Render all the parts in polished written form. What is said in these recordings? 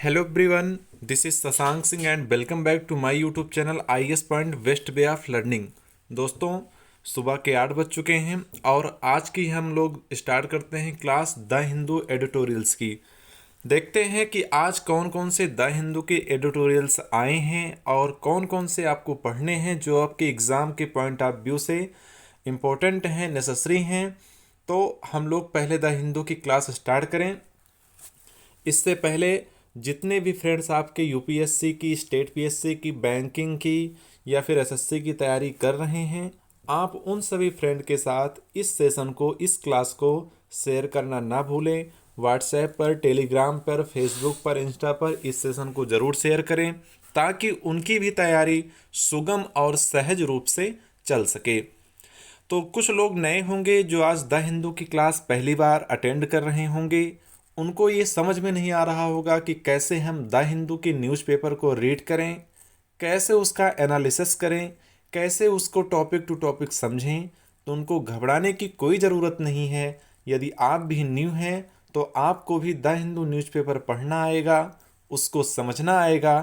Hello everyone, this is Shashank Singh and welcome back to my YouTube channel IAS point best way of learning. दोस्तों, सुबह के 8 बज चुके हैं और आज की हम लोग स्टार्ट करते हैं क्लास द हिंदू एडिटोरियल्स की। देखते हैं कि आज कौन कौन से द हिंदू के एडिटोरियल्स आए हैं और कौन कौन से आपको पढ़ने हैं जो आपके एग्ज़ाम के पॉइंट ऑफ व्यू से इम्पोर्टेंट हैं, नेसेसरी हैं। तो हम लोग पहले द हिंदू की क्लास स्टार्ट करें। इससे पहले जितने भी फ्रेंड्स आपके यूपीएससी की, स्टेट पीएससी की, बैंकिंग की या फिर एसएससी की तैयारी कर रहे हैं, आप उन सभी फ्रेंड के साथ इस सेशन को, इस क्लास को शेयर करना ना भूलें। व्हाट्सएप पर, टेलीग्राम पर, फेसबुक पर, इंस्टा पर इस सेशन को ज़रूर शेयर करें ताकि उनकी भी तैयारी सुगम और सहज रूप से चल सके। तो कुछ लोग नए होंगे जो आज द हिंदू की क्लास पहली बार अटेंड कर रहे होंगे। उनको ये समझ में नहीं आ रहा होगा कि कैसे हम द हिंदू के न्यूज़पेपर को रीड करें, कैसे उसका एनालिसिस करें, कैसे उसको टॉपिक टू टॉपिक समझें। तो उनको घबराने की कोई ज़रूरत नहीं है। यदि आप भी न्यू हैं तो आपको भी द हिंदू न्यूज़पेपर पढ़ना आएगा, उसको समझना आएगा।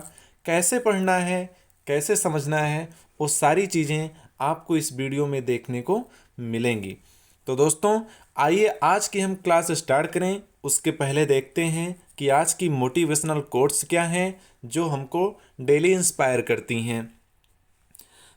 कैसे पढ़ना है, कैसे समझना है, वो सारी चीज़ें आपको इस वीडियो में देखने को मिलेंगी। तो दोस्तों, आइए आज की हम क्लास स्टार्ट करें। उसके पहले देखते हैं कि आज की मोटिवेशनल कोट्स क्या हैं जो हमको डेली इंस्पायर करती हैं।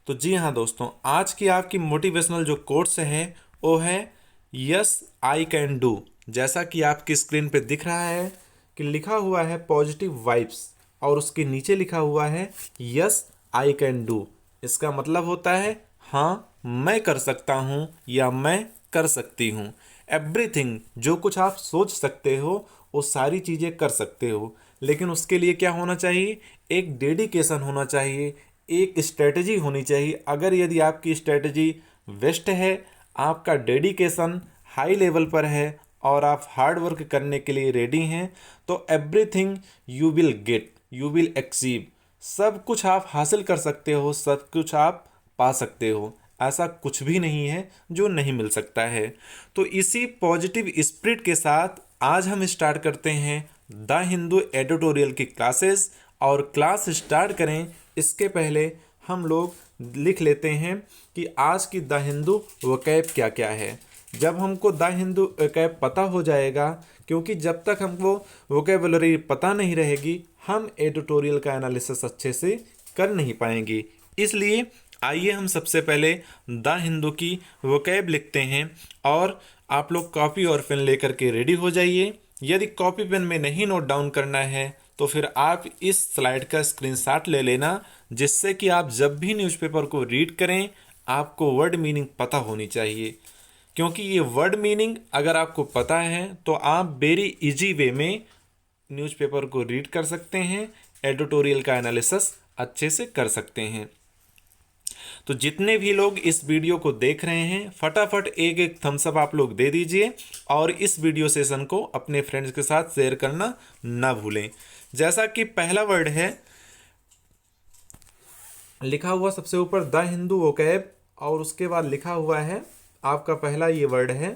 तो जी हाँ दोस्तों, आज की आपकी मोटिवेशनल जो कोट्स है वो है यस आई कैन डू। जैसा कि आपकी स्क्रीन पे दिख रहा है कि लिखा हुआ है पॉजिटिव वाइब्स और उसके नीचे लिखा हुआ है यस आई कैन डू। इसका मतलब होता है हाँ, मैं कर सकता हूँ या मैं कर सकती हूँ। एवरीथिंग, जो कुछ आप सोच सकते हो वो सारी चीज़ें कर सकते हो, लेकिन उसके लिए क्या होना चाहिए? एक डेडिकेशन होना चाहिए, एक स्ट्रेटजी होनी चाहिए। अगर यदि आपकी स्ट्रेटजी बेस्ट है, आपका डेडिकेशन हाई लेवल पर है और आप हार्ड वर्क करने के लिए रेडी हैं, तो everything you will get, you will achieve. सब कुछ आप हासिल कर सकते हो, सब कुछ आप पा सकते हो। ऐसा कुछ भी नहीं है जो नहीं मिल सकता है। तो इसी पॉजिटिव स्पिरिट के साथ आज हम स्टार्ट करते हैं द हिंदू एडिटोरियल की क्लासेस। और क्लास स्टार्ट करें इसके पहले हम लोग लिख लेते हैं कि आज की द हिंदू वोकैब क्या क्या है। जब हमको द हिंदू वोकैब पता हो जाएगा, क्योंकि जब तक हमको वोकैबुलरी पता नहीं रहेगी हम एडिटोरियल का एनालिसिस अच्छे से कर नहीं पाएंगे। इसलिए आइए हम सबसे पहले द हिंदू की वोकैब लिखते हैं और आप लोग कॉपी और पेन लेकर के रेडी हो जाइए। यदि कॉपी पेन में नहीं नोट डाउन करना है तो फिर आप इस स्लाइड का स्क्रीनशॉट ले लेना, जिससे कि आप जब भी न्यूज़पेपर को रीड करें आपको वर्ड मीनिंग पता होनी चाहिए। क्योंकि ये वर्ड मीनिंग अगर आपको पता है तो आप वेरी इजी वे में न्यूज़पेपर को रीड कर सकते हैं, एडिटोरियल का एनालिसिस अच्छे से कर सकते हैं। तो जितने भी लोग इस वीडियो को देख रहे हैं फटाफट एक एक थम्स अप आप लोग दे दीजिए और इस वीडियो सेशन को अपने फ्रेंड्स के साथ शेयर करना ना भूलें। जैसा कि पहला वर्ड है लिखा हुआ सबसे ऊपर द हिंदू वोकैब और उसके बाद लिखा हुआ है आपका पहला ये वर्ड है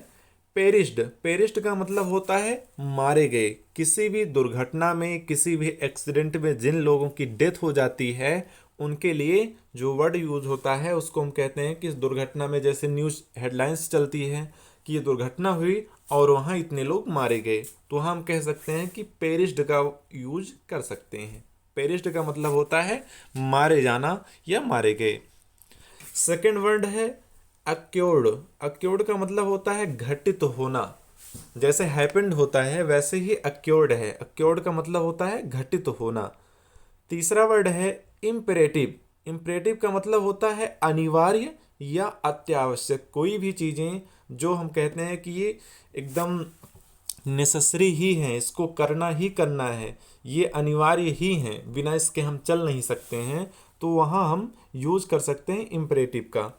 पेरिस्ड। पेरिस्ड का मतलब होता है मारे गए। किसी भी दुर्घटना में, किसी भी एक्सीडेंट में जिन लोगों की डेथ हो जाती है उनके लिए जो वर्ड यूज होता है उसको हम कहते हैं कि इस दुर्घटना में, जैसे न्यूज़ हेडलाइंस चलती है कि ये दुर्घटना हुई और वहाँ इतने लोग मारे गए, तो हम कह सकते हैं कि पेरिस्ड का यूज कर सकते हैं। पेरिस्ड का मतलब होता है मारे जाना या मारे गए। सेकेंड वर्ड है अक्योर्ड। अक्योर्ड का मतलब होता है घटित होना। जैसे हैपेंड होता है वैसे ही अक्योर्ड है। अक्योर्ड का मतलब होता है घटित होना। तीसरा वर्ड है इम्पेरेटिव। इम्पेरेटिव का मतलब होता है अनिवार्य या अत्यावश्यक। कोई भी चीज़ें जो हम कहते हैं कि ये एकदम नेसेसरी ही हैं, इसको करना ही करना है, ये अनिवार्य ही हैं, बिना इसके हम चल नहीं सकते हैं, तो वहाँ हम यूज कर सकते हैं इम्पेरेटिव का।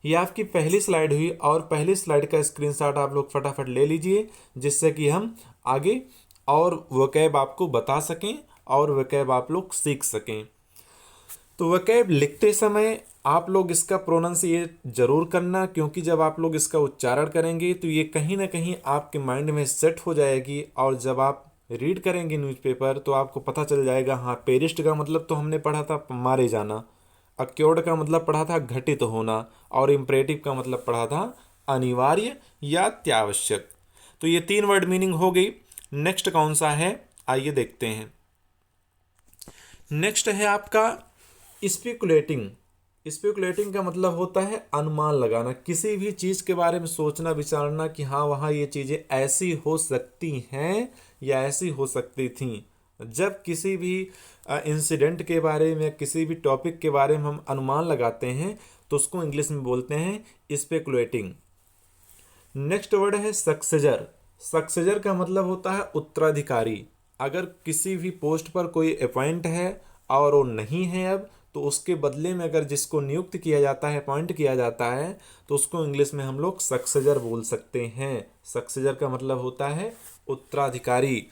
ये आपकी पहली स्लाइड हुई और पहली स्लाइड का स्क्रीनशॉट आप लोग फटाफट ले लीजिए, जिससे कि हम आगे और वोकैब आपको बता सकें और वोकैब आप लोग सीख सकें। तो वोकैब लिखते समय आप लोग इसका प्रोनाउंसिएट जरूर करना, क्योंकि जब आप लोग इसका उच्चारण करेंगे तो ये कहीं ना कहीं आपके माइंड में सेट हो जाएगी और जब आप रीड करेंगे न्यूज़पेपर तो आपको पता चल जाएगा। हाँ, पेरिस्ट का मतलब तो हमने पढ़ा था मारे जाना, अक्योर्ड का मतलब पढ़ा था घटित होना, और इम्परेटिव का मतलब पढ़ा था अनिवार्य या अत्यावश्यक। तो ये 3 वर्ड मीनिंग हो गई। नेक्स्ट कौन सा है, आइए देखते हैं। नेक्स्ट है आपका स्पेकुलेटिंग। स्पेकुलेटिंग का मतलब होता है अनुमान लगाना, किसी भी चीज़ के बारे में सोचना विचारना कि हाँ वहाँ ये चीज़ें ऐसी हो सकती हैं या ऐसी हो सकती थीं। जब किसी भी इंसिडेंट के बारे में, किसी भी टॉपिक के बारे में हम अनुमान लगाते हैं तो उसको इंग्लिश में बोलते हैं स्पेकुलेटिंग। नेक्स्ट वर्ड है सक्सेजर। सक्सेजर का मतलब होता है उत्तराधिकारी। अगर किसी भी पोस्ट पर कोई अपॉइंट है और वो नहीं है अब, तो उसके बदले में अगर जिसको नियुक्त किया जाता है, अपॉइंट किया जाता है, तो उसको इंग्लिश में हम लोग सक्सेजर बोल सकते हैं। सक्सेजर का मतलब होता है उत्तराधिकारी।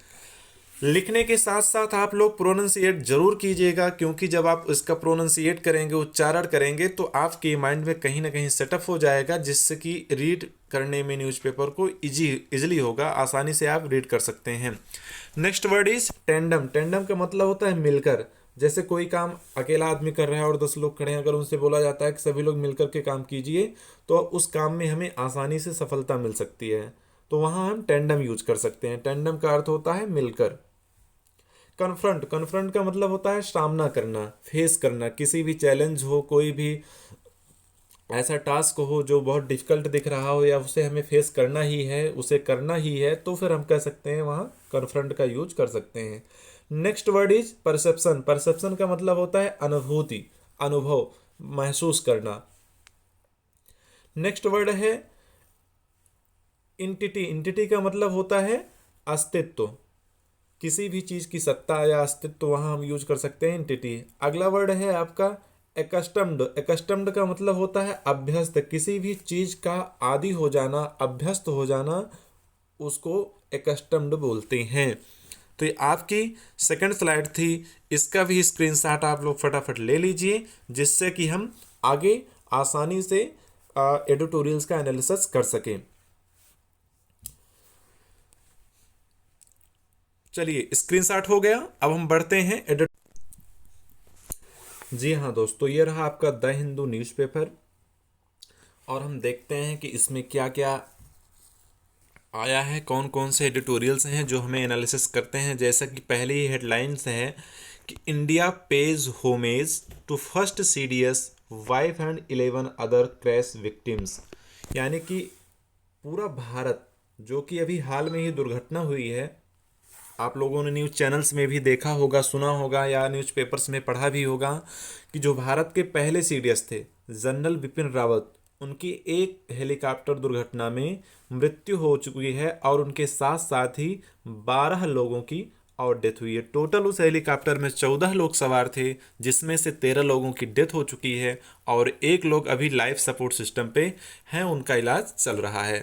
लिखने के साथ साथ आप लोग प्रोनंसिएट जरूर कीजिएगा, क्योंकि जब आप इसका प्रोनंसिएट करेंगे, उच्चारण करेंगे, तो आपके माइंड में कहीं ना कहीं सेटअप हो जाएगा, जिससे कि रीड करने में न्यूज़पेपर को इजीली होगा, आसानी से आप रीड कर सकते हैं। Next word is tandem. Tandem का मतलब होता है मिलकर। जैसे कोई काम अकेला आदमी कर रहा है और 10 लोग खड़े हैं, अगर उनसे बोला जाता है कि सभी लोग मिलकर के काम कीजिए, तो उस काम में हमें आसानी से सफलता मिल सकती है। तो वहाँ हम टेंडम यूज कर सकते हैं। टेंडम का अर्थ होता है मिलकर। कन्फ्रंट। कन्फ्रंट का मतलब होता है सामना करना, फेस करना। किसी भी चैलेंज हो, कोई भी ऐसा टास्क हो जो बहुत डिफिकल्ट दिख रहा हो या उसे हमें फेस करना ही है, उसे करना ही है, तो फिर हम कह सकते हैं वहाँ कन्फ्रंट का यूज कर सकते हैं। Next word is perception. Perception का मतलब होता है अनुभूति, अनुभव, महसूस करना। नेक्स्ट वर्ड है इंटिटी। इंटिटी का मतलब होता है अस्तित्व, किसी भी चीज़ की सत्ता या अस्तित्व, वहाँ हम यूज कर सकते हैं इंटिटी। अगला वर्ड है आपका एकस्टम्ड। एकस्टम्ड का मतलब होता है अभ्यस्त, किसी भी चीज़ का आदी हो जाना, अभ्यस्त हो जाना, उसको एकस्टम्ड बोलते हैं। तो ये आपकी सेकंड स्लाइड थी, इसका भी स्क्रीनशॉट आप लोग फटाफट ले लीजिए, जिससे कि हम आगे आसानी से एडिटोरियल्स का एनालिसिस कर सकें। चलिए, स्क्रीनशॉट हो गया, अब हम बढ़ते हैं एडिट। जी हाँ दोस्तों, ये रहा आपका द हिंदू न्यूज़पेपर, और हम देखते हैं कि इसमें क्या क्या आया है, कौन कौन से एडिटोरियल्स हैं जो हमें एनालिसिस करते हैं। जैसा कि पहले ही हेडलाइंस है कि India pays homage to first CDS wife and 11 other crash victims. यानी कि पूरा भारत, जो कि अभी हाल में ही दुर्घटना हुई है, आप लोगों ने न्यूज़ चैनल्स में भी देखा होगा, सुना होगा, या न्यूज़पेपर्स में पढ़ा भी होगा कि जो भारत के पहले सीडीएस थे जनरल बिपिन रावत, उनकी एक हेलीकॉप्टर दुर्घटना में मृत्यु हो चुकी है, और उनके साथ साथ ही 12 लोगों की और डेथ हुई है। टोटल उस हेलीकॉप्टर में 14 लोग सवार थे, जिसमें से 13 लोगों की डेथ हो चुकी है, और एक लोग अभी लाइफ सपोर्ट सिस्टम पे हैं, उनका इलाज चल रहा है।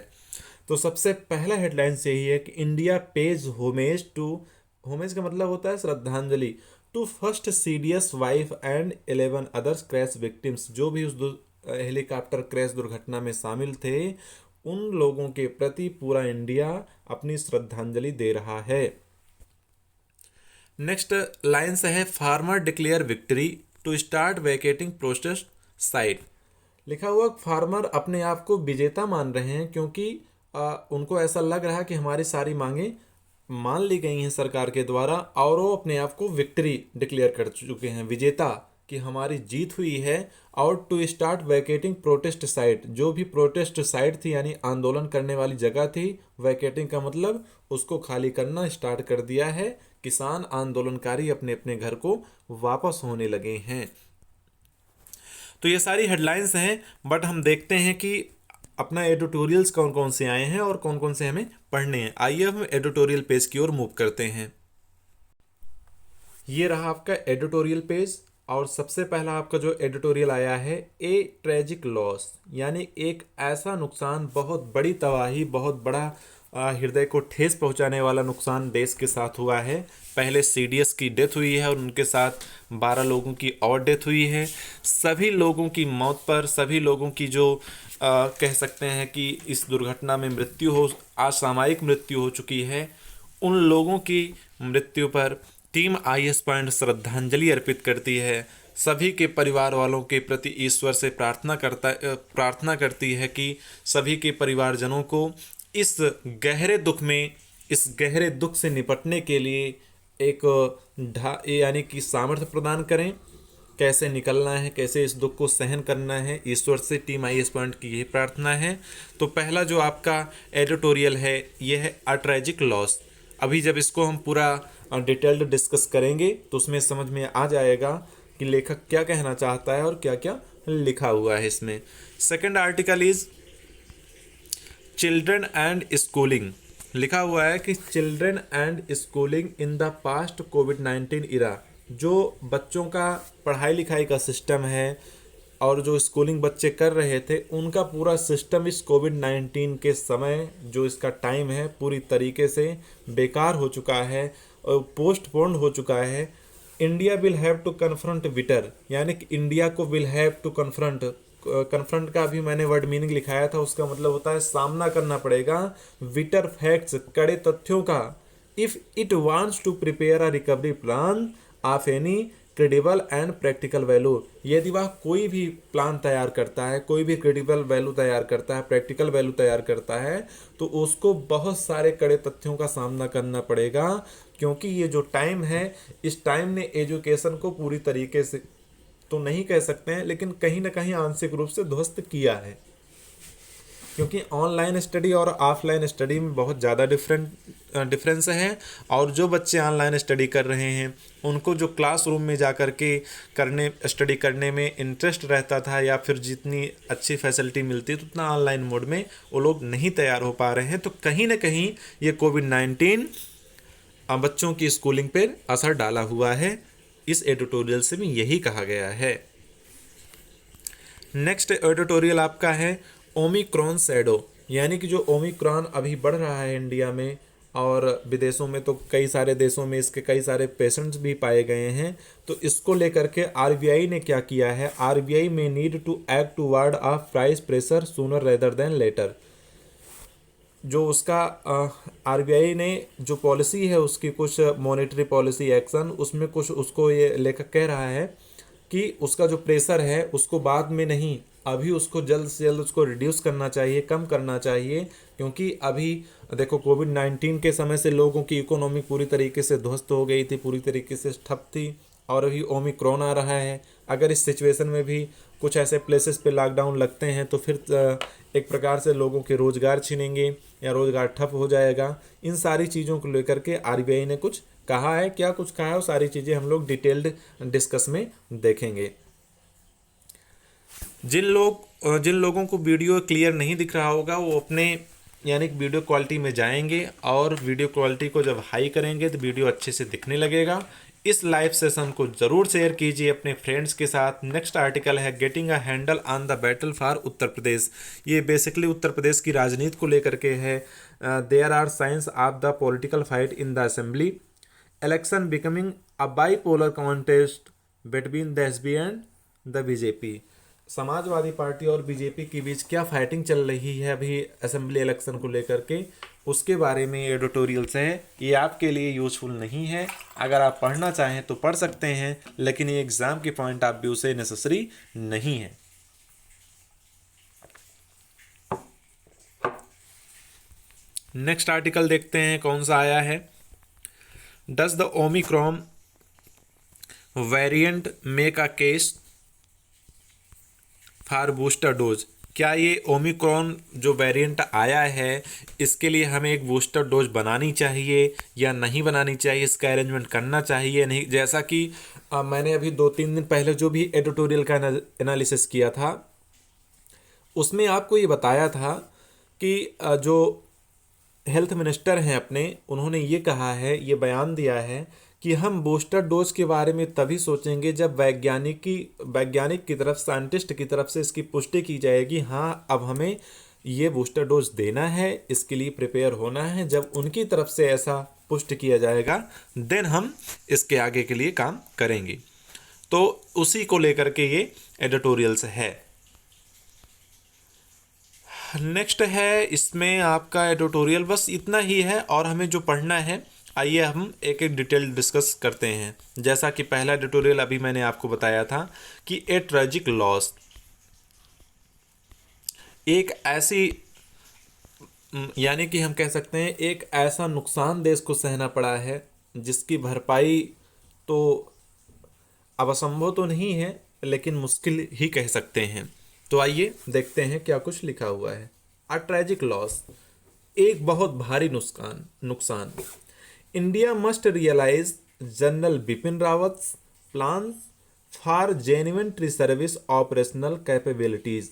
तो सबसे पहला हेडलाइंस यही है कि India pays homage to, homage का मतलब होता है श्रद्धांजलि, to first CDS wife and 11 others crash victims. जो भी उस हेलीकॉप्टर क्रैश दुर्घटना में शामिल थे, उन लोगों के प्रति पूरा इंडिया अपनी श्रद्धांजलि दे रहा है। नेक्स्ट लाइन्स है farmer declare victory to start vacating protest site. लिखा हुआ फार्मर अपने आप को विजेता मान रहे हैं, क्योंकि उनको ऐसा लग रहा है कि हमारी सारी मांगें मान ली गई हैं सरकार के द्वारा, और वो अपने आप को विक्ट्री डिक्लेयर कर चुके हैं, विजेता, कि हमारी जीत हुई है। और to start vacating protest site, जो भी प्रोटेस्ट साइट थी यानी आंदोलन करने वाली जगह थी, वैकेटिंग का मतलब उसको खाली करना स्टार्ट कर दिया है। किसान आंदोलनकारी अपने अपने घर को वापस होने लगे हैं। तो ये सारी हेडलाइंस हैं, बट हम देखते हैं कि अपना एडिटोरियल्स कौन कौन से आए हैं और कौन कौन से हमें पढ़ने हैं। आइए हम एडिटोरियल पेज की ओर मूव करते हैं। ये रहा आपका एडिटोरियल पेज, और सबसे पहला आपका जो एडिटोरियल आया है, ए ट्रेजिक लॉस, यानी एक ऐसा नुकसान, बहुत बड़ी तबाही, बहुत बड़ा हृदय को ठेस पहुंचाने वाला नुकसान देश के साथ हुआ है। पहले सीडीएस की डेथ हुई है और उनके साथ 12 लोगों की और डेथ हुई है। सभी लोगों की मौत पर, सभी लोगों की जो कह सकते हैं कि इस दुर्घटना में मृत्यु हो, असामयिक मृत्यु हो चुकी है, उन लोगों की मृत्यु पर टीम IS पॉइंट श्रद्धांजलि अर्पित करती है। सभी के परिवार वालों के प्रति ईश्वर से प्रार्थना करती है कि सभी के परिवारजनों को इस गहरे दुख में, इस गहरे दुख से निपटने के लिए एक यानी कि सामर्थ्य प्रदान करें। कैसे निकलना है, कैसे इस दुख को सहन करना है, ईश्वर से टीम IS पॉइंट की यही प्रार्थना है। तो पहला जो आपका एडिटोरियल है ये है अ ट्रेजिक लॉस। अभी जब इसको हम पूरा डिटेल्ड डिस्कस करेंगे तो उसमें समझ में आ जाएगा कि लेखक क्या कहना चाहता है और क्या क्या लिखा हुआ है इसमें। Second article is children and schooling. लिखा हुआ है कि children and schooling in the past कोविड-19 इरा। जो बच्चों का पढ़ाई लिखाई का सिस्टम है और जो स्कूलिंग बच्चे कर रहे थे उनका पूरा सिस्टम इस कोविड-19 के समय जो इसका टाइम है पूरी तरीके से बेकार हो चुका है और पोस्टपोन हो चुका है। India will have to confront winter, यानी कि इंडिया को विल हैव टू कन्फ्रंट का अभी मैंने वर्ड मीनिंग लिखाया था, उसका मतलब होता है सामना करना पड़ेगा। विटर फैक्ट्स, कड़े तथ्यों का। If it wants to prepare a recovery plan of any credible and practical value. यदि वह कोई भी प्लान तैयार करता है, कोई भी क्रेडिबल वैल्यू तैयार करता है, प्रैक्टिकल वैल्यू तैयार करता है, तो उसको बहुत सारे कड़े तथ्यों का सामना करना पड़ेगा। क्योंकि ये जो टाइम है, इस टाइम ने एजुकेशन को पूरी तरीके से तो नहीं कह सकते हैं, लेकिन कहीं ना कहीं आंशिक रूप से ध्वस्त किया है। क्योंकि ऑनलाइन स्टडी और ऑफलाइन स्टडी में बहुत ज़्यादा डिफरेंस है। और जो बच्चे ऑनलाइन स्टडी कर रहे हैं उनको जो क्लासरूम में जा कर के स्टडी करने में इंटरेस्ट रहता था या फिर जितनी अच्छी फैसिलिटी मिलती तो उतना ऑनलाइन मोड में वो लोग नहीं तैयार हो पा रहे हैं। तो कहीं ना कहीं ये कोविड-19 बच्चों की स्कूलिंग पर असर डाला हुआ है। इस एडिटोरियल से भी यही कहा गया है। नेक्स्ट एडिटोरियल आपका है ओमिक्रॉन शैडो, यानी कि जो ओमिक्रॉन अभी बढ़ रहा है इंडिया में और विदेशों में, तो कई सारे देशों में इसके कई सारे पेशेंट्स भी पाए गए हैं। तो इसको लेकर के RBI ने क्या किया है, RBI में need to act toward a price pressure sooner rather than later. जो उसका RBI ने जो पॉलिसी है उसकी कुछ मॉनेटरी पॉलिसी एक्शन, उसमें कुछ उसको ये लेखक कह रहा है कि उसका जो प्रेशर है उसको बाद में नहीं, अभी उसको जल्द से जल्द उसको रिड्यूस करना चाहिए, कम करना चाहिए। क्योंकि अभी देखो कोविड-19 के समय से लोगों की इकोनॉमी पूरी तरीके से ध्वस्त हो गई थी, पूरी तरीके से ठप थी, और अभी ओमिक्रॉन आ रहा है। अगर इस सिचुएशन में भी कुछ ऐसे प्लेसेस पे लॉकडाउन लगते हैं तो फिर एक प्रकार से लोगों के रोज़गार छिनेंगे या रोज़गार ठप हो जाएगा। इन सारी चीज़ों को लेकर के RBI ने कुछ कहा है। क्या कुछ कहा है वो सारी चीज़ें हम लोग डिटेल्ड डिस्कस में देखेंगे। जिन लोगों को वीडियो क्लियर नहीं दिख रहा होगा वो अपने यानी कि वीडियो क्वालिटी में जाएंगे और वीडियो क्वालिटी को जब हाई करेंगे तो वीडियो अच्छे से दिखने लगेगा। इस लाइव सेशन को ज़रूर शेयर कीजिए अपने फ्रेंड्स के साथ। नेक्स्ट आर्टिकल है getting a handle on the battle for Uttar Pradesh. ये बेसिकली उत्तर प्रदेश की राजनीति को लेकर के है। There are signs of the political fight in the assembly, election becoming a bipolar contest between the SB and the BJP। Samajwadi Party और BJP के बीच क्या फाइटिंग चल रही है अभी असेंबली इलेक्शन को लेकर के, उसके बारे में एडिटोरियल्स हैं। ये आपके लिए यूजफुल नहीं है। अगर आप पढ़ना चाहें तो पढ़ सकते हैं, लेकिन ये एग्ज़ाम के पॉइंट ऑफ व्यू से नेसेसरी नहीं है। नेक्स्ट आर्टिकल देखते हैं कौन सा आया है। Does the Omicron variant make a case for booster dose. क्या ये ओमिक्रॉन जो वेरिएंट आया है इसके लिए हमें एक बूस्टर डोज बनानी चाहिए या नहीं बनानी चाहिए, इसका अरेंजमेंट करना चाहिए नहीं। जैसा कि मैंने अभी 2-3 दिन पहले जो भी एडिटोरियल का एनालिसिस किया था उसमें आपको ये बताया था कि जो हेल्थ मिनिस्टर हैं अपने, उन्होंने ये कहा है, ये बयान दिया है कि हम बूस्टर डोज के बारे में तभी सोचेंगे जब वैज्ञानिक की तरफ, साइंटिस्ट की तरफ से इसकी पुष्टि की जाएगी, हाँ अब हमें ये बूस्टर डोज देना है, इसके लिए प्रिपेयर होना है। जब उनकी तरफ से ऐसा पुष्टि किया जाएगा देन हम इसके आगे के लिए काम करेंगे। तो उसी को लेकर के ये एडिटोरियल्स है। नेक्स्ट है इसमें आपका एडिटोरियल, बस इतना ही है और हमें जो पढ़ना है आइए हम एक एक डिटेल डिस्कस करते हैं। जैसा कि पहला एडिटोरियल अभी मैंने आपको बताया था कि ए ट्रेजिक लॉस, एक ऐसी यानी कि हम कह सकते हैं एक ऐसा नुकसान देश को सहना पड़ा है जिसकी भरपाई तो अब असंभव तो नहीं है लेकिन मुश्किल ही कह सकते हैं। तो आइए देखते हैं क्या कुछ लिखा हुआ है। अ ट्रेजिक लॉस, एक बहुत भारी नुकसान नुकसान India must realise General Bipin Rawat plan for genuine tri service operational capabilities.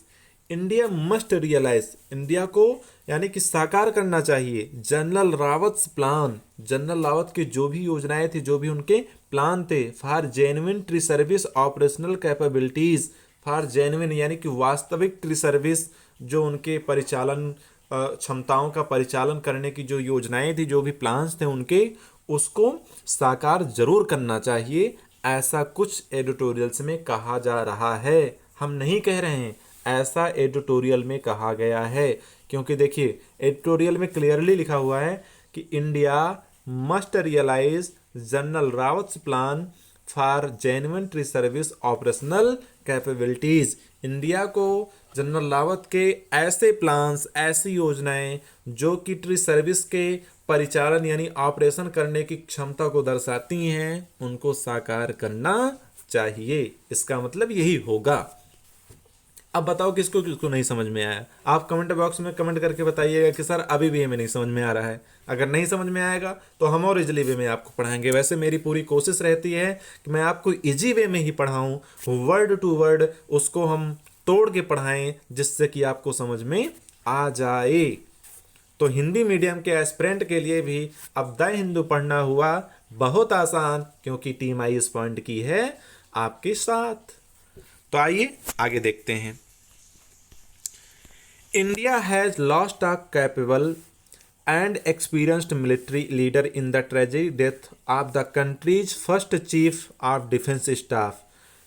India must realise, India को यानी कि साकार करना चाहिए General Rawat plan, General Rawat की जो भी योजनाएं थी, जो भी उनके प्लान थे, for genuine tri service operational capabilities, for genuine यानी कि वास्तविक ट्री सर्विस, जो उनके परिचालन क्षमताओं का परिचालन करने की जो योजनाएं थी, जो भी प्लान्स थे उनके, उसको साकार जरूर करना चाहिए, ऐसा कुछ एडिटोरियल्स में कहा जा रहा है। हम नहीं कह रहे हैं, ऐसा एडिटोरियल में कहा गया है। क्योंकि देखिए एडिटोरियल में क्लियरली लिखा हुआ है कि India must realise General Rawat plan for genuine tri service operational capabilities. India को जनरल रावत के ऐसे प्लान्स, ऐसी योजनाएं जो कि ट्री सर्विस के परिचालन यानी ऑपरेशन करने की क्षमता को दर्शाती हैं, उनको साकार करना चाहिए। इसका मतलब यही होगा। अब बताओ किसको किसको नहीं समझ में आया। आप कमेंट बॉक्स में कमेंट करके बताइएगा कि सर अभी भी हमें नहीं समझ में आ रहा है। अगर नहीं समझ में आएगा तो हम और इजीली वे में आपको पढ़ाएंगे। वैसे मेरी पूरी कोशिश रहती है कि मैं आपको इजी वे में ही पढ़ाऊँ, वर्ड टू वर्ड उसको हम तोड़ के पढ़ाएं जिससे कि आपको समझ में आ जाए। तो हिंदी मीडियम के एस्पिरेंट के लिए भी अब द हिंदू पढ़ना हुआ बहुत आसान, क्योंकि टीम आई इस पॉइंट की है आपके साथ। तो आइए आगे देखते हैं। India has lost a capable and experienced military leader in the tragic death of the country's first chief of defense staff।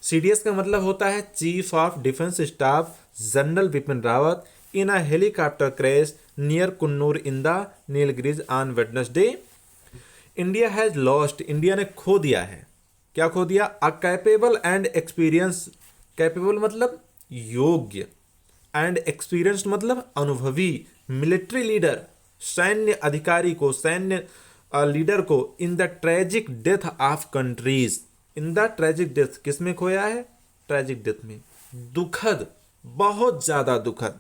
CDS का मतलब होता है chief of defence staff, General Bipin Rawat in a helicopter crash near Coonoor in the Nilgiris on Wednesday. India has lost, India ने खो दिया है। क्या खो दिया? A capable and experience, capable मतलब योग्य, एंड एक्सपीरियंस्ड मतलब अनुभवी, मिलिट्री लीडर सैन्य अधिकारी को, सैन्य लीडर को, in the tragic death of countries, in the tragic death, किस में खोया है? ट्रेजिक डेथ में, दुखद, बहुत ज्यादा दुखद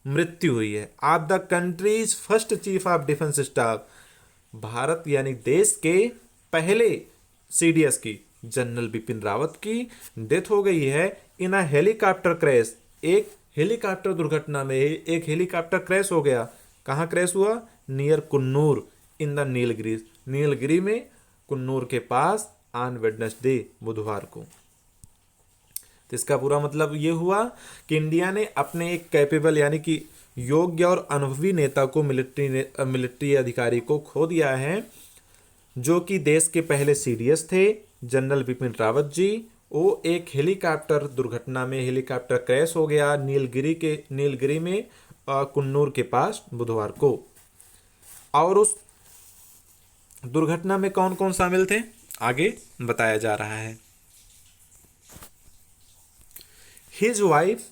मृत्यु हुई है। Of the countries first chief of defence staff, Bharat यानी देश के पहले सीडीएस की, जनरल बिपिन रावत की डेथ हो गई है। इन अ हेलीकॉप्टर क्रैश, एक हेलीकॉप्टर दुर्घटना में एक हेलीकॉप्टर क्रैश हो गया। कहाँ क्रैश हुआ? Near Coonoor in the Nilgiri, Nilgiri में कुन्नूर के पास, ऑन वेडनेसडे, बुधवार को। तो इसका पूरा मतलब ये हुआ कि इंडिया ने अपने एक कैपेबल यानी कि योग्य और अनुभवी नेता को, मिलिट्री अधिकारी को खो दिया है, जो कि देश के पहले सीडीएस थे, जनरल बिपिन रावत जी। वो एक हेलीकॉप्टर दुर्घटना में, हेलीकॉप्टर क्रैश हो गया नीलगिरी में कुन्नूर के पास बुधवार को। और उस दुर्घटना में कौन कौन शामिल थे आगे बताया जा रहा है। His wife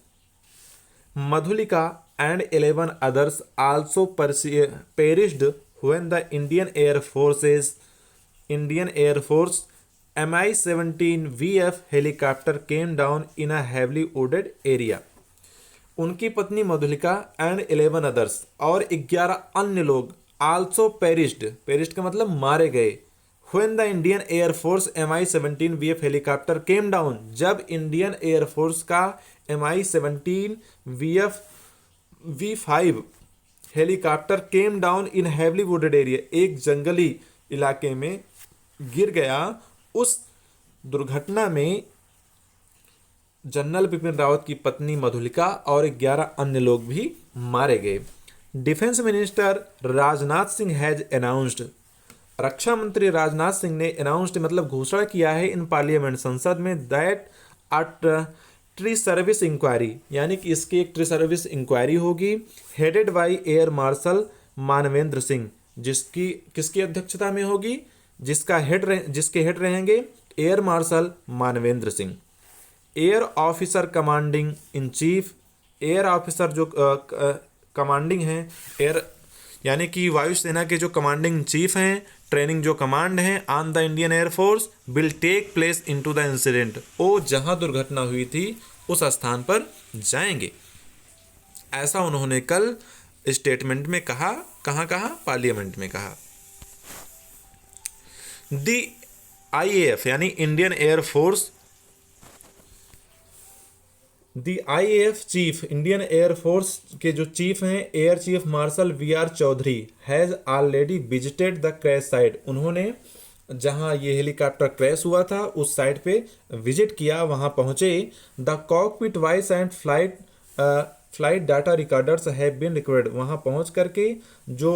Madhulika and 11 others also perished when the Indian Air Force Mi-17 VF helicopter came down in a heavily wooded area। उनकी पत्नी मधुलिका एंड 11 others और 11 अन्य लोग आल्सो पेरिस्ड का मतलब मारे गए। When the Indian Air Force Mi-17 VF helicopter came down, जब इंडियन एयरफोर्स का Mi-17 VF V5 helicopter came down in heavily wooded area, एक जंगली इलाके में गिर गया। उस दुर्घटना में जनरल बिपिन रावत की पत्नी मधुलिका और 11 अन्य लोग भी मारे गए। Defence minister Rajnath Singh has announced, रक्षा मंत्री राजनाथ सिंह ने अनाउंस्ड मतलब घोषणा किया है इन पार्लियामेंट, संसद में, that a tri service inquiry, यानी कि इसकी एक ट्री सर्विस इंक्वायरी होगी, headed by air marshal Manvendra Singh, जिसकी किसकी अध्यक्षता में होगी, जिसके हेड रहेंगे air marshal Manvendra Singh. Air officer commanding in chief, air officer जो कमांडिंग हैं, एयर यानी कि वायुसेना के जो कमांडिंग चीफ हैं, ट्रेनिंग जो कमांड है on the Indian air force will take place into the incident, वो जहां दुर्घटना हुई थी उस स्थान पर जाएंगे। ऐसा उन्होंने कल स्टेटमेंट में कहा। कहाँ कहा? पार्लियामेंट में कहा। दी आईएएफ यानी Indian air force, the IAF chief, Indian air force के जो चीफ हैं air chief marshal V R. Chaudhari has already visited the crash site, उन्होंने जहां ये हेलीकॉप्टर क्रैश हुआ था उस साइट पे विजिट किया, वहां पहुंचे। The cockpit voice and flight data recorders have been recovered, वहां पहुंच करके जो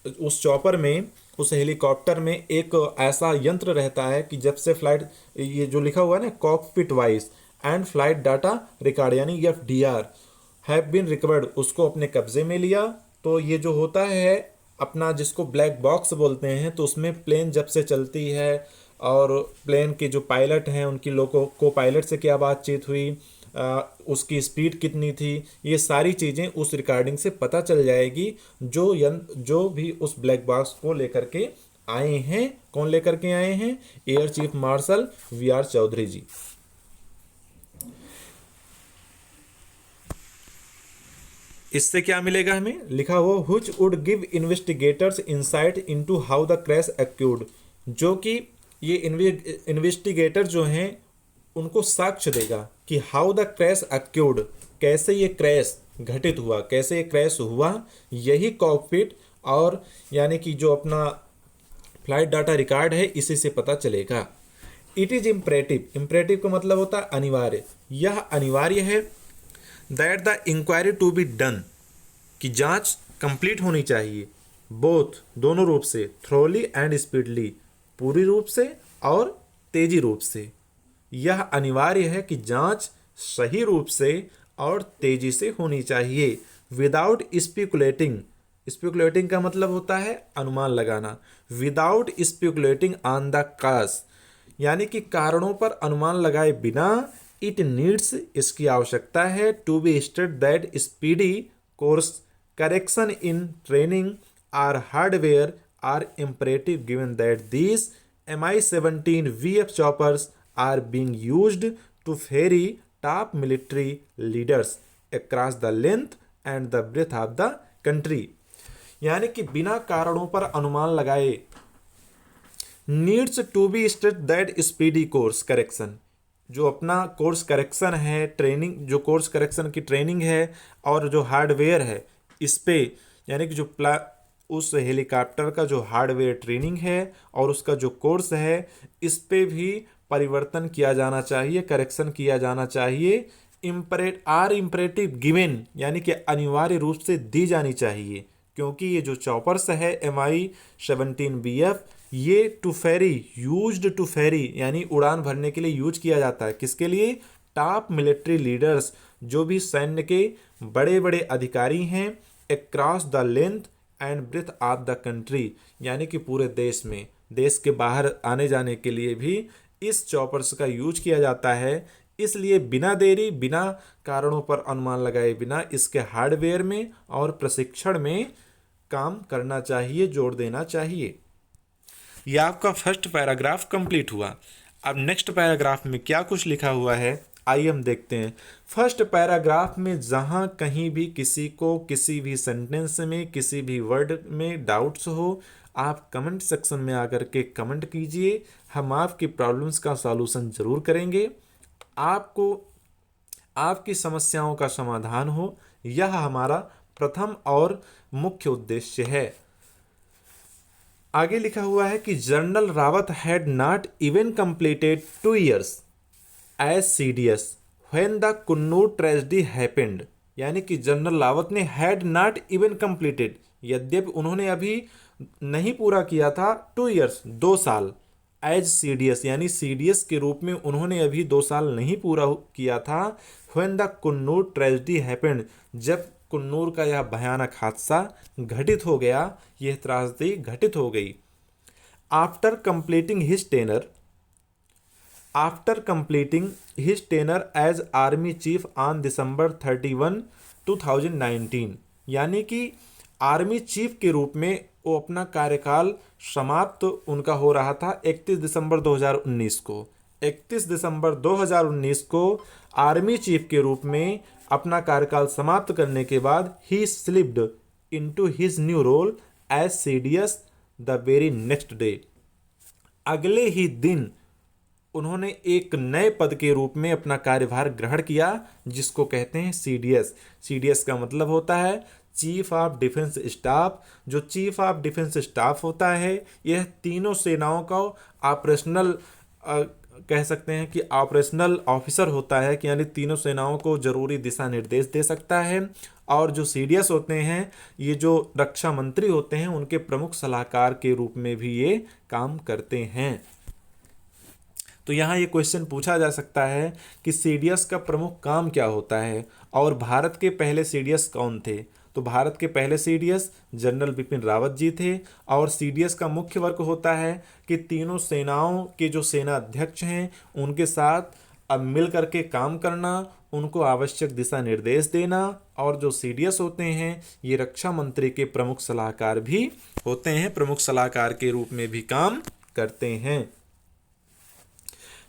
उस चॉपर में, उस हेलीकॉप्टर में एक ऐसा यंत्र रहता है कि जब से फ्लाइट, ये जो लिखा हुआ है ना cockpit voice and flight data record यानी FDR हैव बीन रिकवर्ड, उसको अपने कब्जे में लिया। तो ये जो होता है अपना, जिसको ब्लैक बॉक्स बोलते हैं, तो उसमें प्लेन जब से चलती है और प्लेन के जो पायलट हैं उनकी लोगों को पायलट से क्या बातचीत हुई, उसकी स्पीड कितनी थी, ये सारी चीज़ें उस रिकॉर्डिंग से पता चल जाएगी। जो भी उस ब्लैक बॉक्स को लेकर के आए हैं, कौन लेकर के आए हैं? Air chief marshal V R. Chaudhari ji. इससे क्या मिलेगा हमें? लिखा हो which would give investigators insight into how the crash occurred, जो कि ये इन्वेस्टिगेटर जो हैं उनको साक्ष्य देगा कि हाउ द क्रैश अक्यूर्ड, कैसे ये क्रैश घटित हुआ, कैसे ये क्रैश हुआ, यही कॉकपिट और यानी कि जो अपना फ्लाइट डाटा रिकॉर्ड है इसी से पता चलेगा। इट इज इम्परेटिव, इम्परेटिव का मतलब होता है अनिवार्य, यह अनिवार्य है that the inquiry to be done, कि जांच कंप्लीट होनी चाहिए, बोथ दोनों रूप से, थ्रोली एंड स्पीडली, पूरी रूप से और तेजी रूप से। यह अनिवार्य है कि जांच सही रूप से और तेजी से होनी चाहिए। विदाउट स्पेकुलेटिंग, स्पेकुलेटिंग का मतलब होता है अनुमान लगाना, without speculating on the cause, यानी कि कारणों पर अनुमान लगाए बिना। इट नीड्स, इसकी आवश्यकता है, to be state that speedy course correction in training or hardware are imperative given that these Mi-17 VF choppers are being used to ferry top military leaders across the length and the breadth of the country, यानी कि बिना कारणों पर अनुमान लगाए। Needs to be state that speedy course correction, जो अपना course correction है, ट्रेनिंग, जो कोर्स करेक्शन की ट्रेनिंग है और जो हार्डवेयर है इस पे, यानी कि जो उस हेलीकॉप्टर का जो हार्डवेयर ट्रेनिंग है और उसका जो कोर्स है इस पे भी परिवर्तन किया जाना चाहिए, करेक्शन किया जाना चाहिए। इम्परेटिव गिवन, यानी कि अनिवार्य रूप से दी जानी चाहिए, क्योंकि ये जो चॉपर्स है Mi-17 BF, ये टू फेरी, यूज्ड टू फेरी यानी उड़ान भरने के लिए यूज किया जाता है। किसके लिए? टॉप मिलिट्री लीडर्स, जो भी सैन्य के बड़े बड़े अधिकारी हैं, across the length and breadth of the country, यानी कि पूरे देश में, देश के बाहर आने जाने के लिए भी इस चॉपर्स का यूज किया जाता है। इसलिए बिना देरी, बिना कारणों पर अनुमान लगाए बिना इसके हार्डवेयर में और प्रशिक्षण में काम करना चाहिए, जोड़ देना चाहिए। यह आपका फर्स्ट पैराग्राफ कंप्लीट हुआ। अब नेक्स्ट पैराग्राफ में क्या कुछ लिखा हुआ है आइए हम देखते हैं। फर्स्ट पैराग्राफ में जहाँ कहीं भी किसी को किसी भी सेंटेंस में, किसी भी वर्ड में डाउट्स हो, आप कमेंट सेक्शन में आकर के कमेंट कीजिए, हम आपकी प्रॉब्लम्स का सॉल्यूशन ज़रूर करेंगे, आपको आपकी समस्याओं का समाधान हो, यह हमारा प्रथम और मुख्य उद्देश्य है। आगे लिखा हुआ है कि General Rawat had not even completed 2 years as CDS when the Coonoor tragedy happened, यानी कि जनरल रावत ने हैड नॉट इवन कंप्लीटेड, यद्यपि उन्होंने अभी नहीं पूरा किया था 2 years 2 साल एज सीडीएस, यानी सीडीएस के रूप में उन्होंने अभी 2 साल नहीं पूरा किया था। When the Coonoor tragedy happened, जब कुन्नूर का यह भयानक हादसा घटित हो गया, यह त्रासदी घटित हो गई। After completing his tenure, after completing his tenure as army chief on December 31, 2019, यानी कि आर्मी चीफ के रूप में वो अपना कार्यकाल समाप्त उनका हो रहा था 31 दिसंबर 2019 को। 31 दिसंबर 2019 को आर्मी चीफ के रूप में अपना कार्यकाल समाप्त करने के बाद ही slipped into his new role as CDS the very next day, अगले ही दिन उन्होंने एक नए पद के रूप में अपना कार्यभार ग्रहण किया, जिसको कहते हैं सीडीएस। सीडीएस का मतलब होता है चीफ ऑफ डिफेंस स्टाफ। जो चीफ ऑफ डिफेंस स्टाफ होता है, यह तीनों सेनाओं का ऑपरेशनल कह सकते हैं कि ऑपरेशनल ऑफिसर होता है, कि यानी तीनों सेनाओं को जरूरी दिशा निर्देश दे सकता है। और जो सीडीएस होते हैं, ये जो रक्षा मंत्री होते हैं, उनके प्रमुख सलाहकार के रूप में भी ये काम करते हैं। तो यहाँ ये क्वेश्चन पूछा जा सकता है कि सीडीएस का प्रमुख काम क्या होता है और भारत के पहले सीडीएस कौन थे। तो भारत के पहले सीडीएस जनरल बिपिन रावत जी थे। और सीडीएस का मुख्य वर्क होता है कि तीनों सेनाओं के जो सेना अध्यक्ष हैं, उनके साथ अब मिल करके काम करना, उनको आवश्यक दिशा निर्देश देना। और जो सीडीएस होते हैं, ये रक्षा मंत्री के प्रमुख सलाहकार भी होते हैं, प्रमुख सलाहकार के रूप में भी काम करते हैं।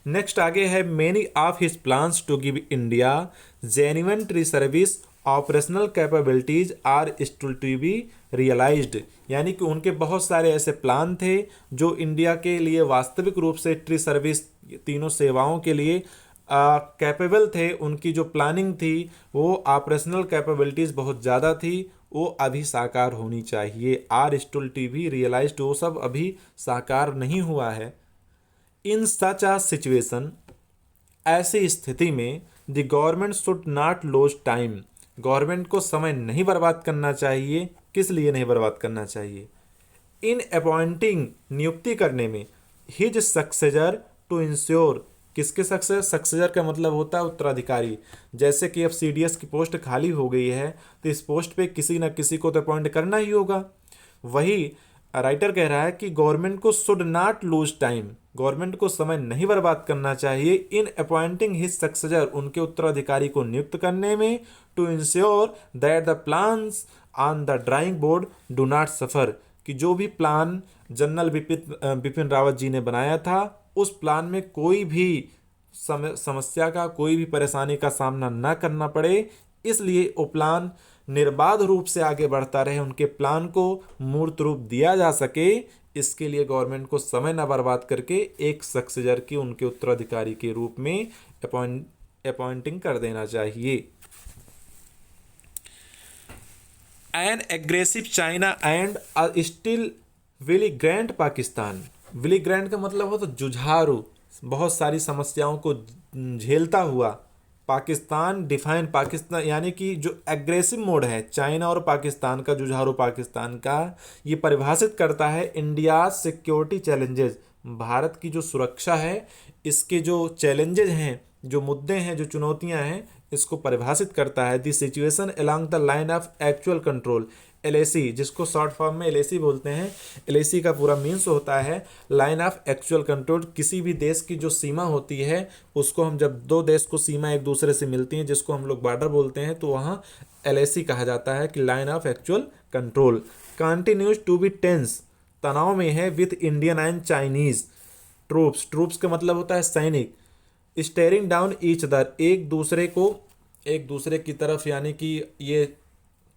नेक्स्ट आगे है, many of his plans to give India genuine tri service operational capabilities are still to be realised, यानी कि उनके बहुत सारे ऐसे प्लान थे जो इंडिया के लिए वास्तविक रूप से ट्री सर्विस तीनों सेवाओं के लिए कैपेबल थे। उनकी जो प्लानिंग थी वो ऑपरेशनल कैपेबिलिटीज़ बहुत ज़्यादा थी, वो अभी साकार होनी चाहिए। Are still to be realised, वो सब अभी साकार नहीं हुआ है। इन सच आ सिचुएशन, ऐसी स्थिति में the government should not lose time, government को समय नहीं बर्बाद करना चाहिए। किस लिए नहीं बर्बाद करना चाहिए? इन अपॉइंटिंग, नियुक्ति करने में, हिज सक्सेसर टू इंश्योर, किसके सक्सेसर? सक्सेसर का मतलब होता है उत्तराधिकारी। जैसे कि अब सीडीएस की पोस्ट खाली हो गई है, तो इस पोस्ट पे किसी न किसी को तो अपॉइंट करना ही होगा। वही राइटर कह रहा है कि गवर्नमेंट को should not lose time, government को समय नहीं बर्बाद करना चाहिए। इन अपॉइंटिंग हिज सक्सेसर, उनके उत्तराधिकारी को नियुक्त करने में, to ensure that the plans on the drawing board do not suffer, कि जो भी प्लान जनरल बिपिन रावत जी ने बनाया था, उस प्लान में कोई भी समस्या का, कोई भी परेशानी का सामना न करना पड़े, इसलिए वो प्लान निर्बाध रूप से आगे बढ़ता रहे, उनके प्लान को मूर्त रूप दिया जा सके। इसके लिए गवर्नमेंट को समय न बर्बाद करके एक सक्सेसर की उनके उत्तराधिकारी के रूप में अपॉइंटिंग कर देना चाहिए। An aggressive China and still belligerent Pakistan, belligerent का मतलब हो तो जुझारू, बहुत सारी समस्याओं को झेलता हुआ पाकिस्तान, डिफाइन पाकिस्तान, यानी कि जो एग्रेसिव मोड है चाइना और पाकिस्तान का, जुझारू पाकिस्तान का, ये परिभाषित करता है इंडिया सिक्योरिटी चैलेंजेस, भारत की जो सुरक्षा है, इसके जो चैलेंजेस हैं, जो मुद्दे हैं, जो चुनौतियां हैं, इसको परिभाषित करता है। The situation along the line of actual control, LAC, जिसको शॉर्ट फॉर्म में एलएसी बोलते हैं। एलएसी का पूरा मीन्स होता है लाइन ऑफ एक्चुअल कंट्रोल। किसी भी देश की जो सीमा होती है, उसको हम, जब दो देश को सीमा एक दूसरे से मिलती हैं, जिसको हम लोग बॉर्डर बोलते हैं, तो वहाँ एलएसी कहा जाता है कि line of actual control. Continues to be tense, तनाव में है with Indian and Chinese troops, troops का मतलब होता है सैनिक। स्टेयरिंग डाउन ईच अदर, एक दूसरे की तरफ, यानी कि ये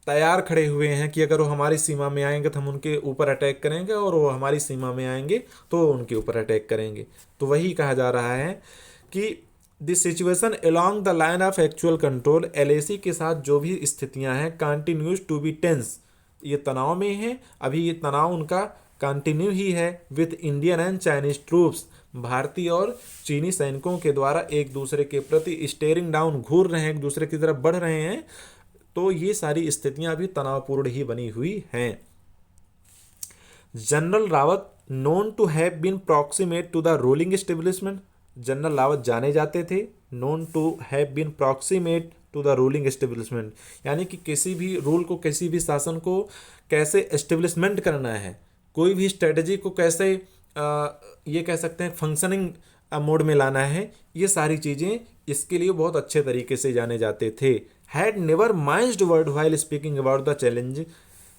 तैयार खड़े हुए हैं कि अगर वो हमारी सीमा में आएंगे तो हम उनके ऊपर अटैक करेंगे, और वो हमारी सीमा में आएंगे तो उनके ऊपर अटैक करेंगे। तो वही कहा जा रहा है कि the situation along the line of actual control, LAC के साथ जो भी स्थितियां हैं, कंटिन्यूज टू बी टेंस, ये तनाव में है, अभी ये तनाव उनका कंटिन्यू ही है, with Indian and Chinese troops, भारतीय और चीनी सैनिकों के द्वारा एक दूसरे के प्रति स्टेयरिंग डाउन, घूर रहे हैं, एक दूसरे की तरफ बढ़ रहे हैं। तो ये सारी स्थितियां भी तनावपूर्ण ही बनी हुई हैं। General Rawat known to have been proximate to the ruling establishment, General Rawat जाने जाते थे known to have been proximate to the ruling establishment, यानी कि किसी भी रूल को, किसी भी शासन को कैसे एस्टेब्लिशमेंट करना है, कोई भी स्ट्रेटजी को कैसे ये कह सकते हैं फंक्शनिंग मोड में लाना है, ये सारी चीज़ें इसके लिए बहुत अच्छे तरीके से जाने जाते थे। Had never minced word while speaking about the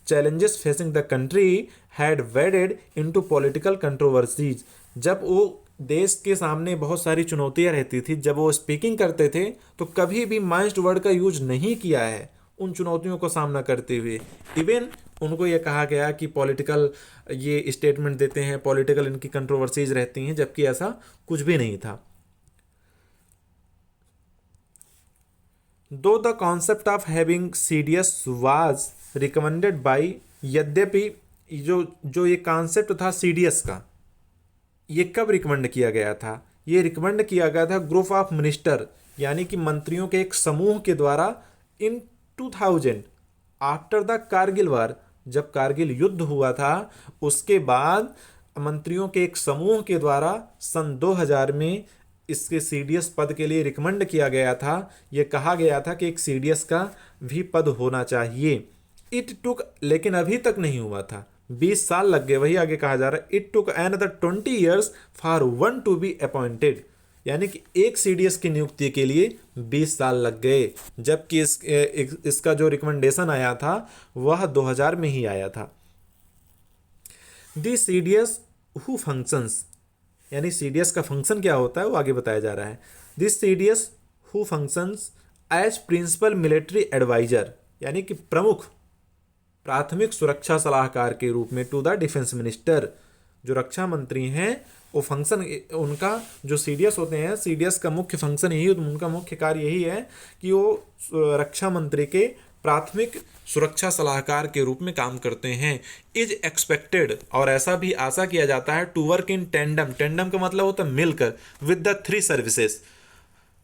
challenges facing the country, had waded into political controversies। जब वो देश के सामने बहुत सारी चुनौतियां रहती थी, जब वो स्पीकिंग करते थे तो कभी भी माइंस्ड वर्ड का यूज नहीं किया है उन चुनौतियों को सामना करते हुए। इवन उनको ये कहा गया कि पॉलिटिकल ये स्टेटमेंट देते हैं, पॉलिटिकल इनकी कंट्रोवर्सीज रहती हैं, जबकि ऐसा कुछ भी नहीं था। दो the concept of having CDS was recommended by, यद्यपि जो ये कॉन्सेप्ट था CDS का, ये कब रिकमेंड किया गया था? ये रिकमेंड किया गया था ग्रुप ऑफ मिनिस्टर, यानी कि मंत्रियों के एक समूह के द्वारा इन 2000 आफ्टर द कारगिल वार, जब कारगिल युद्ध हुआ था उसके बाद मंत्रियों के एक समूह के द्वारा सन 2000 में इसके CDS पद के लिए रिकमेंड किया गया था। ये कहा गया था कि एक CDS का भी पद होना चाहिए। इट टुक, लेकिन अभी तक नहीं हुआ था, 20 साल लग गए। वही आगे कहा जा रहा है, it took another 20 years for one to be appointed, यानी कि एक CDS की नियुक्ति के लिए 20 साल लग गए, जबकि इसका जो रिकमेंडेशन आया था वह 2000 में ही आया था। दी CDS हु फंक्शंस, यानी CDS का फंक्शन क्या होता है वो आगे बताया जा रहा है। This CDS who functions as principal military adviser, यानी कि प्रमुख प्राथमिक सुरक्षा सलाहकार के रूप में टू द डिफेंस मिनिस्टर, जो रक्षा मंत्री हैं वो फंक्शन उनका जो CDS होते हैं, CDS का मुख्य फंक्शन यही, उनका मुख्य कार्य यही है कि वो रक्षा मंत्री के प्राथमिक सुरक्षा सलाहकार के रूप में काम करते हैं। इज एक्सपेक्टेड, और ऐसा भी आशा किया जाता है, to work in tandem, tandem का मतलब होता है मिलकर, with the 3 services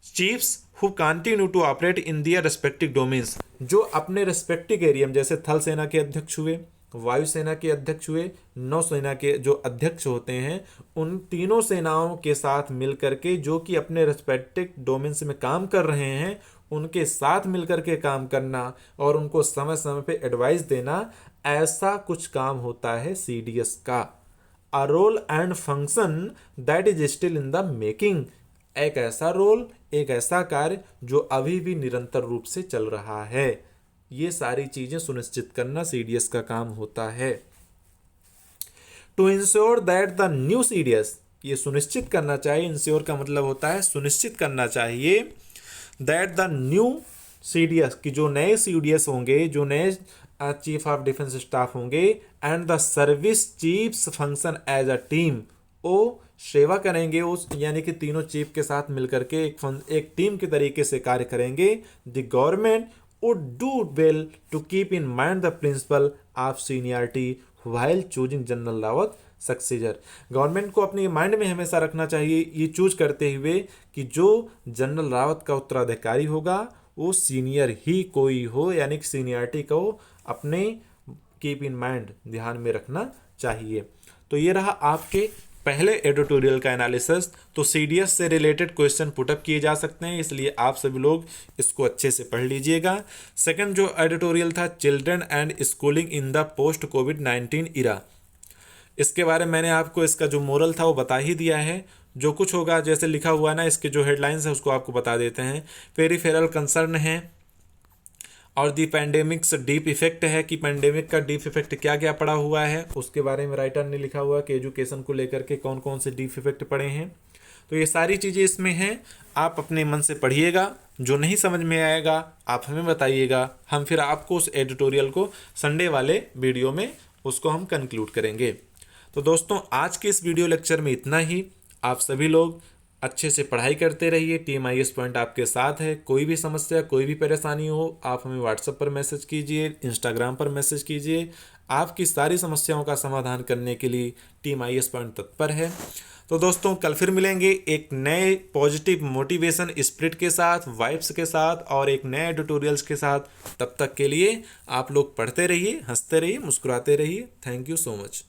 chiefs who continue to operate in their respective domains, जो अपने रेस्पेक्टिव एरिया में, जैसे थल सेना के अध्यक्ष हुए, वायुसेना के अध्यक्ष हुए, नौसेना के जो अध्यक्ष होते हैं, उन तीनों सेनाओं के साथ मिलकर के, जो कि अपने रेस्पेक्टिव डोमेन्स में काम कर रहे हैं, उनके साथ मिलकर के काम करना और उनको समय समय पे एडवाइस देना, ऐसा कुछ काम होता है CDS का। A role and function that is still in the making, एक ऐसा रोल, एक ऐसा कार्य जो अभी भी निरंतर रूप से चल रहा है। ये सारी चीजें सुनिश्चित करना CDS का काम होता है। To ensure that the new CDS, ये सुनिश्चित करना चाहिए, इंश्योर का मतलब होता है सुनिश्चित करना चाहिए, दैट द न्यू CDS, कि जो नए CDS होंगे, जो नए चीफ ऑफ डिफेंस स्टाफ होंगे, and the service chiefs function as a team, वो सेवा करेंगे उस, यानी कि तीनों चीफ के साथ मिलकर के एक टीम के तरीके से कार्य करेंगे। The government would do well to keep in mind the principle of seniority while choosing general Rawat successor. Government को अपने माइंड में हमेशा रखना चाहिए ये चूज करते हुए कि जो जनरल रावत का उत्तराधिकारी होगा वो सीनियर ही कोई हो, यानी कि सीनियरिटी को अपने कीप इन माइंड, ध्यान में रखना चाहिए। तो ये रहा आपके पहले एडिटोरियल का एनालिसिस। तो CDS से रिलेटेड क्वेश्चन पुटअप किए जा सकते हैं, इसलिए आप सभी लोग इसको अच्छे से पढ़ लीजिएगा। सेकंड जो एडिटोरियल था, children and schooling in the post कोविड-19 इरा, इसके बारे में मैंने आपको इसका जो मोरल था वो बता ही दिया है। जो कुछ होगा जैसे लिखा हुआ है ना, इसके जो हेडलाइंस है उसको आपको बता देते हैं। पेरिफेरल कंसर्न है और दी पैंडेमिक्स डीप इफेक्ट है, कि पैंडेमिक का डीप इफेक्ट क्या क्या पड़ा हुआ है, उसके बारे में राइटर ने लिखा हुआ कि एजुकेशन को लेकर के कौन कौन से डीप इफेक्ट पड़े हैं। तो ये सारी चीज़ें इसमें हैं, आप अपने मन से पढ़िएगा। जो नहीं समझ में आएगा आप हमें बताइएगा, हम फिर आपको उस एडिटोरियल को संडे वाले वीडियो में उसको हम कंक्लूड करेंगे। तो दोस्तों आज के इस वीडियो लेक्चर में इतना ही। आप सभी लोग अच्छे से पढ़ाई करते रहिए, टीम IAS पॉइंट आपके साथ है। कोई भी समस्या, कोई भी परेशानी हो, आप हमें व्हाट्सएप पर मैसेज कीजिए, इंस्टाग्राम पर मैसेज कीजिए। आपकी सारी समस्याओं का समाधान करने के लिए टीम IAS पॉइंट तत्पर है। तो दोस्तों कल फिर मिलेंगे एक नए पॉजिटिव मोटिवेशन स्पिरिट के साथ, वाइब्स के साथ और एक नए ट्यूटोरियल्स के साथ। तब तक के लिए आप लोग पढ़ते रहिए, हंसते रहिए, मुस्कुराते रहिए। Thank you so much.